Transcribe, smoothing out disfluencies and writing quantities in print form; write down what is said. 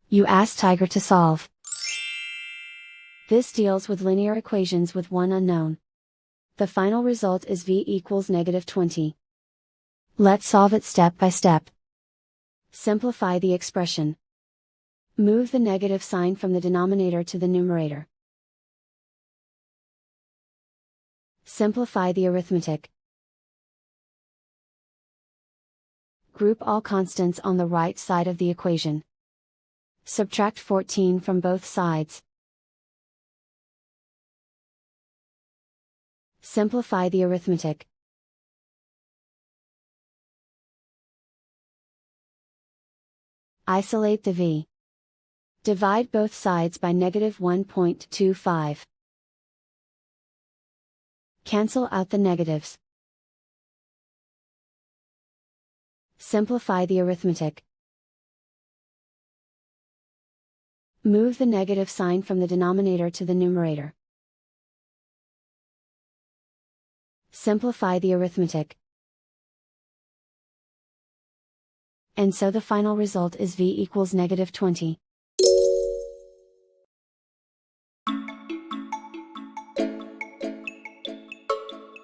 You ask Tiger to solve. This deals with linear equations with one unknown. The final result is v equals -20. Let's solve it step by step. Simplify the expression. Move the negative sign from the denominator to the numerator. Simplify the arithmetic. Group all constants on the right side of the equation. Subtract 14 from both sides. Simplify the arithmetic. Isolate the v. Divide both sides by -1.25. Cancel out the negatives. Simplify the arithmetic. Move the negative sign from the denominator to the numerator. Simplify the arithmetic. And so the final result is v equals -20.